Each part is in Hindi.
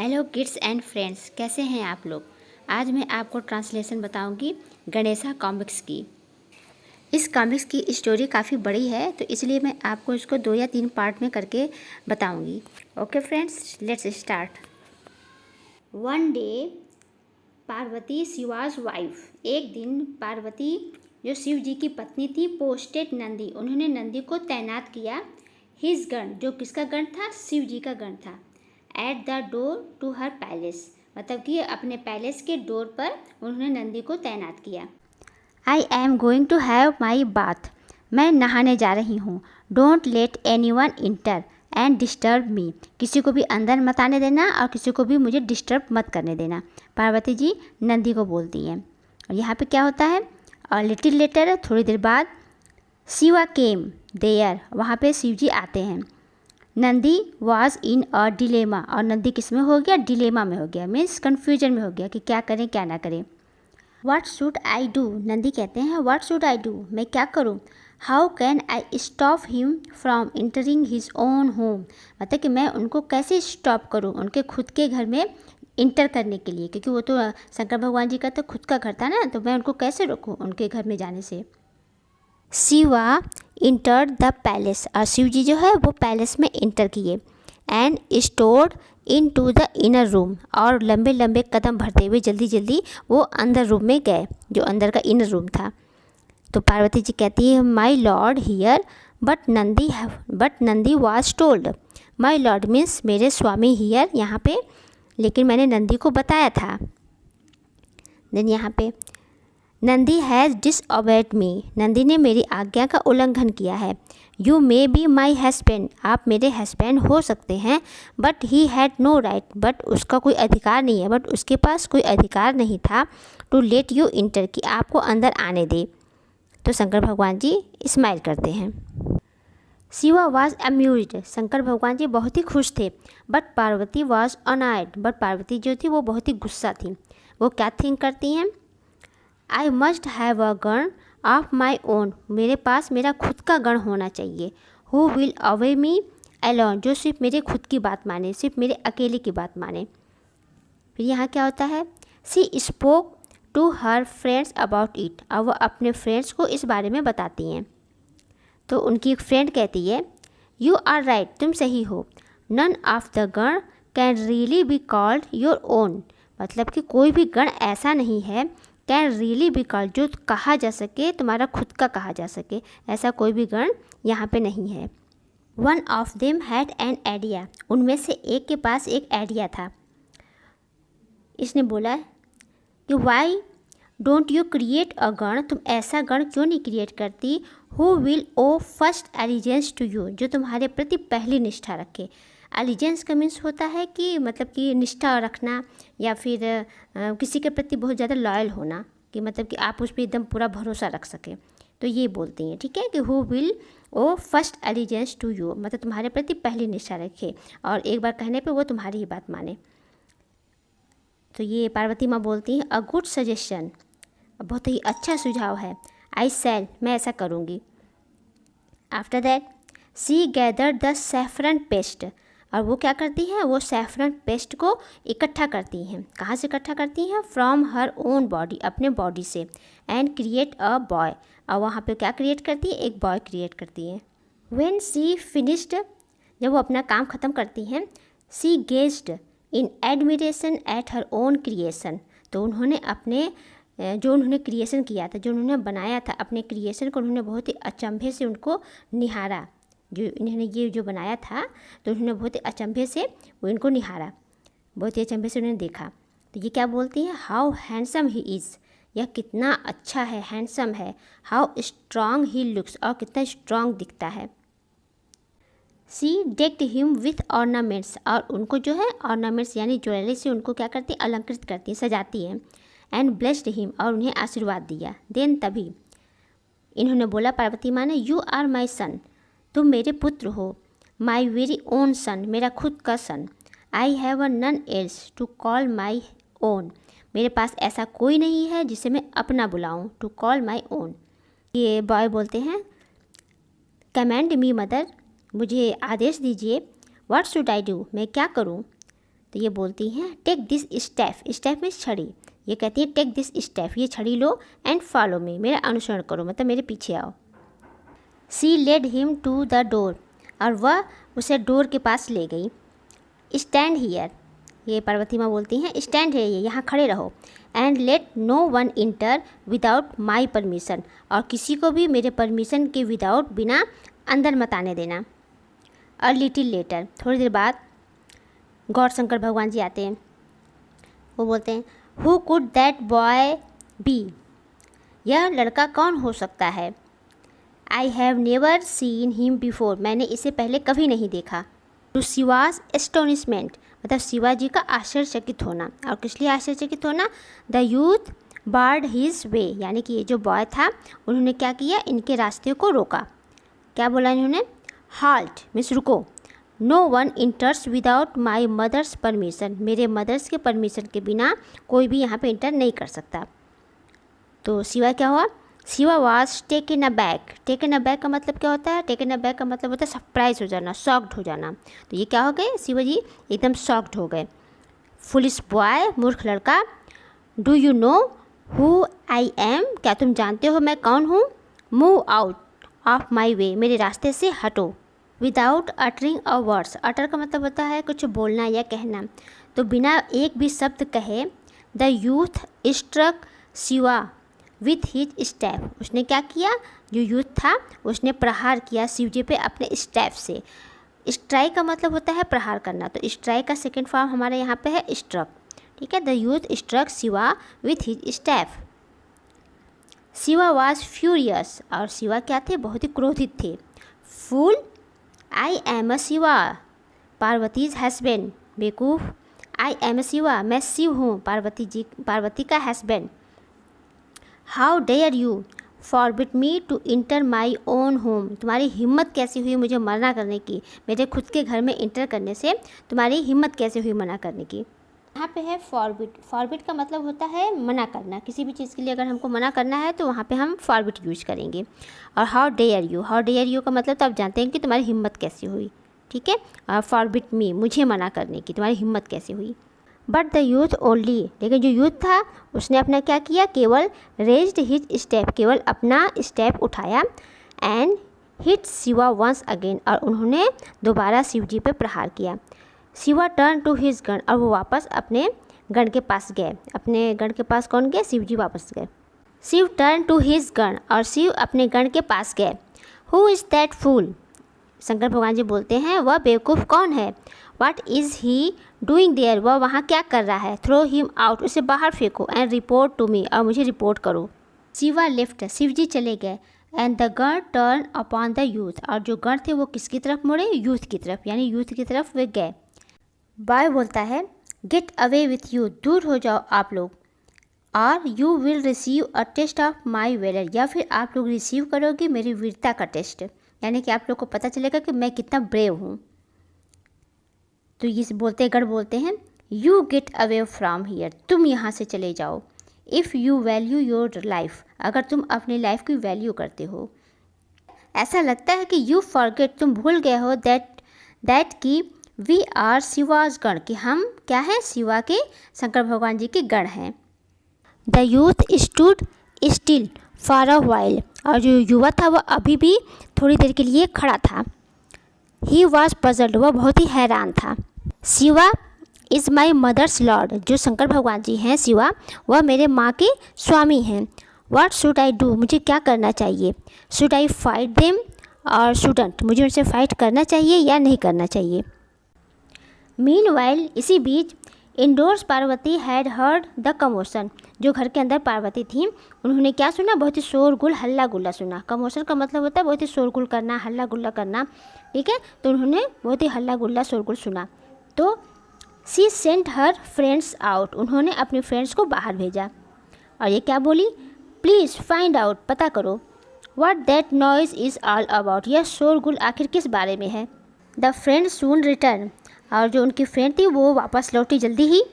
हेलो किड्स एंड फ्रेंड्स, कैसे हैं आप लोग। आज मैं आपको ट्रांसलेशन बताऊंगी गणेशा कॉमिक्स की। इस कॉमिक्स की स्टोरी काफ़ी बड़ी है, तो इसलिए मैं आपको इसको 2 या 3 पार्ट में करके बताऊंगी। Okay friends, let's start. One day Parvati Shiva's wife. एक दिन पार्वती जो शिव जी की पत्नी थी, पोस्टेड नंदी, उन्होंने नंदी को तैनात किया। हिज गण, जो किसका गण था, शिव जी का गण था। At the door to her palace, मतलब कि अपने पैलेस के डोर पर उन्होंने नंदी को तैनात किया। I am going to have my bath, मैं नहाने जा रही हूँ। Don't let anyone enter and disturb me, किसी को भी अंदर मत आने देना और किसी को भी मुझे डिस्टर्ब मत करने देना, पार्वती जी नंदी को बोलती हैं। और यहाँ पे क्या होता है, और लिटिल लेटर, थोड़ी देर बाद, शिवा केम देयर, वहाँ पे शिव जी आते हैं। Nandi was in a dilemma, और नंदी किस में हो गया, डिलेमा में हो गया, मीन्स कन्फ्यूजन में हो गया कि क्या करें क्या ना करें। What should I do, Nandi कहते हैं व्हाट शुड आई डू, मैं क्या करूं। How can I stop him from entering his own home, मतलब कि मैं उनको कैसे स्टॉप करूं उनके खुद के घर में इंटर करने के लिए, क्योंकि वो तो शंकर भगवान जी का तो खुद का घर था ना, तो मैं उनको कैसे रोकूं उनके घर में जाने से। शिवा इंटर द पैलेस, और शिव जी जो है वो पैलेस में इंटर किए। And stored into the inner room, और लंबे लंबे कदम भरते हुए जल्दी जल्दी वो अंदर रूम में गए, जो अंदर का इनर रूम था। तो पार्वती जी कहती है my lord here, but Nandi was told, my lord means मेरे स्वामी हियर, यहाँ पे, लेकिन मैंने नंदी को बताया था। देन यहाँ पे Nandi has disobeyed me, Nandi ने मेरी आज्ञा का उल्लंघन किया है। You may be my husband, आप मेरे हस्बैंड हो सकते हैं। But he had no right, but उसका कोई अधिकार नहीं है, बट उसके पास कोई अधिकार नहीं था। टू लेट यू इंटर, कि आपको अंदर आने दे। तो शंकर भगवान जी स्माइल करते हैं। शिवा वॉज अम्यूज्ड, शंकर भगवान जी बहुत ही खुश थे। But Parvati was annoyed, but Parvati जो थी वो बहुत ही गुस्सा थी। वो क्या थिंक करती हैं, आई मस्ट हैव अ गण ऑफ माई ओन, मेरे पास मेरा खुद का गण होना चाहिए। Who will away me alone, जो सिर्फ मेरे खुद की बात माने, सिर्फ मेरे अकेले की बात माने। फिर यहाँ क्या होता है, she spoke to her friends about it, अब वह अपने फ्रेंड्स को इस बारे में बताती हैं। तो उनकी फ्रेंड कहती है यू आर राइट, तुम सही हो। नन ऑफ द गण can really be called your own, मतलब कि कोई भी गण ऐसा नहीं है, कैन रियली बी कॉल्ड, जो कहा जा सके, तुम्हारा खुद का कहा जा सके, ऐसा कोई भी गण यहाँ पे नहीं है। One of them had an idea, उनमें से एक के पास एक आइडिया था। इसने बोला कि why don't you create a gana, तुम ऐसा गण क्यों नहीं क्रिएट करती। Who will owe first allegiance to you, जो तुम्हारे प्रति पहली निष्ठा रखे। एलिजेंस का मीन्स होता है कि मतलब कि निष्ठा रखना, या फिर किसी के प्रति बहुत ज़्यादा लॉयल होना, कि मतलब कि आप उस पर एकदम पूरा भरोसा रख सकें। तो ये बोलती हैं, ठीक है, कि who will owe first allegiance to you, मतलब तुम्हारे प्रति पहली निष्ठा रखे और एक बार कहने पे वो तुम्हारी ही बात माने। तो ये पार्वती माँ बोलती हैं अ गुड सजेशन, बहुत ही अच्छा सुझाव है। आई सेल, मैं ऐसा करूँगी। After that she gather the saffron paste, और वो क्या करती है, वो सैफरन पेस्ट को इकट्ठा करती हैं। कहाँ से इकट्ठा करती हैं, फ्रॉम हर ओन बॉडी, अपने बॉडी से। एंड क्रिएट अ बॉय, और वहाँ पे क्या क्रिएट करती है, एक बॉय क्रिएट करती है। व्हेन सी फिनिश्ड, जब वो अपना काम ख़त्म करती हैं, she gazed in admiration at her own creation, तो उन्होंने अपने जो उन्होंने क्रिएशन किया था, जो उन्होंने बनाया था, अपने क्रिएशन को उन्होंने बहुत ही अचंभे से उनको निहारा। जो इन्होंने ये जो बनाया था, तो उन्होंने बहुत ही अचंभे से वो इनको निहारा, बहुत ही अचंभे से उन्होंने देखा। तो ये क्या बोलती है, हाउ हैंडसम ही इज़, यह कितना अच्छा है, हैंडसम है। हाउ स्ट्रांग ही लुक्स, और कितना स्ट्रांग दिखता है। सी डेक्ड हिम विथ ऑर्नामेंट्स, और उनको जो है ऑर्नामेंट्स यानी ज्वेलरी से उनको क्या करती है, अलंकृत करती है, सजाती है। एंड ब्लेस्ड हिम, और उन्हें आशीर्वाद दिया। देन तभी इन्होंने बोला, पार्वती माँ ने, यू आर माई सन, तुम मेरे पुत्र हो। माई वेरी ओन सन, मेरा खुद का son. I have a none else to call my own, मेरे पास ऐसा कोई नहीं है जिसे मैं अपना बुलाऊं। टू कॉल माई ओन, ये बॉय बोलते हैं कमेंड मी मदर, मुझे आदेश दीजिए। व्हाट शुड आई डू, मैं क्या करूं। तो ये बोलती हैं टेक दिस स्टेप, स्टेप में छड़ी, ये कहती है टेक दिस स्टेप, ये छड़ी लो, एंड फॉलो मी, मेरा अनुसरण करो, मतलब मेरे पीछे आओ। She led him to the door, और वह उसे डोर के पास ले गई। स्टैंड हियर, ये पार्वती माँ बोलती हैं स्टैंड है, ये यहाँ खड़े रहो। And let no one enter without my permission, और किसी को भी मेरे परमिशन के विदाउट, बिना अंदर मत आने देना। अ लिटिल लेटर, थोड़ी देर बाद गौर शंकर भगवान जी आते हैं। वो बोलते हैं who could that boy be, यह लड़का कौन हो सकता है। I have never seen him before, मैंने इसे पहले कभी नहीं देखा। टू शिवाज एस्टोनिशमेंट, मतलब शिवाजी का आश्चर्यचकित होना। और किस लिए आश्चर्यचकित होना, the youth barred his way, यानी कि ये जो बॉय था उन्होंने क्या किया, इनके रास्ते को रोका। क्या बोला इन्होंने, हाल्ट मीन्स रुको, no one enters without my mother's permission, मेरे मदर्स के परमिशन के बिना कोई भी यहाँ पे इंटर नहीं कर सकता। तो शिवा क्या हुआ, Shiva was taken aback, taken aback का मतलब क्या होता है, टेकन अबैक का मतलब होता है सरप्राइज हो जाना, शॉक्ड हो जाना। तो ये क्या हो गए, शिवा जी एकदम शॉक्ड हो गए। फुलिश बॉय, मूर्ख लड़का, do you know who I am, क्या तुम जानते हो मैं कौन हूँ। मूव आउट ऑफ माई वे, मेरे रास्ते से हटो। विदाउट अटरिंग अ वर्ड्स, अटर का मतलब होता है कुछ बोलना या कहना, तो बिना एक भी शब्द कहे the youth struck Shiva with his step, उसने क्या किया, जो यूथ था उसने प्रहार किया शिव जी पे अपने स्टेप से। स्ट्राइक का मतलब होता है प्रहार करना, तो स्ट्राइक का सेकेंड फॉर्म हमारे यहाँ पे है स्ट्रक, ठीक है। The youth struck Shiva with his step. Shiva was furious, और शिवा क्या थे, बहुत ही क्रोधित थे। Fool, I am a Shiva, Parvati's husband, बेवकूफ़, आई एम अ शिवा, मैं शिव हूँ, पार्वती का husband. How dare you forbid me to enter my own home, तुम्हारी हिम्मत कैसी हुई मुझे मना करने की, मेरे खुद के घर में इंटर करने से तुम्हारी हिम्मत कैसे हुई मना करने की। यहाँ पे है फॉरबिड, फॉरबिड का मतलब होता है मना करना, किसी भी चीज़ के लिए अगर हमको मना करना है तो वहाँ पे हम फॉरबिड यूज करेंगे। और how dare you, how dare you का मतलब तो आप जानते हैं कि तुम्हारी हिम्मत कैसी हुई, ठीक है। और फॉरबिड मी, मुझे मना करने की तुम्हारी हिम्मत कैसी हुई। बट द यूथ ओनली, लेकिन जो यूथ था उसने अपना क्या किया, केवल रेज्ड हिज स्टेप, केवल अपना स्टेप उठाया। And hit Shiva once again, और उन्होंने दोबारा शिव जी पे प्रहार किया। Shiva turn to his gana, और वो वापस अपने गण के पास गए। अपने गण के पास कौन गए, शिव जी वापस गए। Shiva turn to his gana, और शिव अपने गण के पास गए। Who is that fool, Shankar भगवान जी बोलते हैं वह बेवकूफ़ कौन है। What is he doing there, वह वहाँ क्या कर रहा है। थ्रो हिम आउट, उसे बाहर फेंको। एंड रिपोर्ट टू मी, और मुझे रिपोर्ट करो। शिवा लेफ्ट, शिव जी चले गए। एंड द गण टर्न अपॉन द यूथ, और जो गण थे वो किसकी तरफ मुड़े, यूथ की तरफ, यानी यूथ की तरफ वे गए। बॉय बोलता है गेट अवे विथ यू, दूर हो जाओ आप लोग। और you will receive a taste of my valour, या फिर आप लोग रिसीव करोगे मेरी वीरता का टेस्ट, यानी कि आप लोग को पता चलेगा कि मैं कितना ब्रेव हूँ। तो ये बोलते गढ़ बोलते हैं you get away from here, तुम यहाँ से चले जाओ। If you value your life, अगर तुम अपनी लाइफ की वैल्यू करते हो। ऐसा लगता है कि यू फॉरगेट, तुम भूल गए हो दैट कि वी आर शिवाज गण, कि हम क्या हैं, शिवा के, शंकर भगवान जी के गण हैं। The youth stood still for a while, और जो युवा था वह अभी भी थोड़ी देर के लिए खड़ा था। ही वॉज पजल्ड, वह बहुत ही हैरान था। Shiva is my mother's lord, जो शंकर भगवान जी हैं शिवा, वह मेरे माँ के स्वामी हैं। व्हाट शुड आई डू, मुझे क्या करना चाहिए। शुड आई फाइट देम और शुडंट, मुझे उनसे फाइट करना चाहिए या नहीं करना चाहिए। मीनवाइल, इसी बीच indoors Parvati had heard the commotion, जो घर के अंदर पार्वती थी उन्होंने क्या सुना, बहुत ही शोरगुल हल्ला गुल्ला सुना। कमोशन का मतलब होता है बहुत ही शोरगुल करना, हल्ला गुल्ला करना, ठीक है। तो उन्होंने बहुत ही हल्ला गुल्ला शोरगुल सुना। तो सी सेंट हर फ्रेंड्स आउट, उन्होंने अपने फ्रेंड्स को बाहर भेजा। और ये क्या बोली, प्लीज़ फाइंड आउट, पता करो, what that noise is all about, यह शोरगुल आखिर किस बारे में है। द फ्रेंड सून रिटर्न, और जो उनकी फ्रेंड थी वो वापस लौटी जल्दी ही।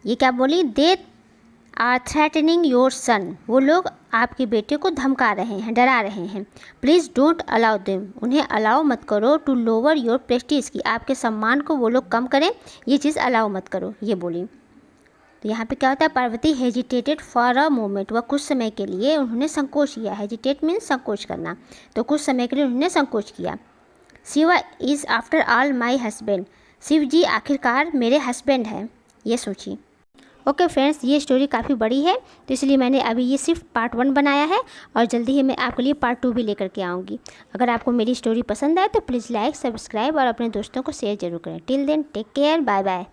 ये क्या बोली, they are threatening your son, वो लोग आपके बेटे को धमका रहे हैं, डरा रहे हैं। प्लीज़ डोंट अलाउ देम, उन्हें अलाउ मत करो। टू लोअर योर प्रेस्टीज, की आपके सम्मान को वो लोग कम करें, ये चीज़ अलाउ मत करो, ये बोली। तो यहाँ पे क्या होता है, Parvati hesitated for a moment, वह कुछ समय के लिए उन्होंने संकोच किया। हेजिटेट मीन्स संकोच करना, तो कुछ समय के लिए उन्होंने संकोच किया। Shiva is after all my husband, Shiv ji आखिरकार मेरे हस्बैंड हैं, ये सोची। ओके फ्रेंड्स, ये स्टोरी काफ़ी बड़ी है, तो इसलिए मैंने अभी ये सिर्फ पार्ट 1 बनाया है और जल्दी ही मैं आपके लिए पार्ट 2 भी लेकर के आऊँगी। अगर आपको मेरी स्टोरी पसंद आए तो प्लीज़ लाइक, सब्सक्राइब और अपने दोस्तों को शेयर जरूर करें। Till then take care, bye bye.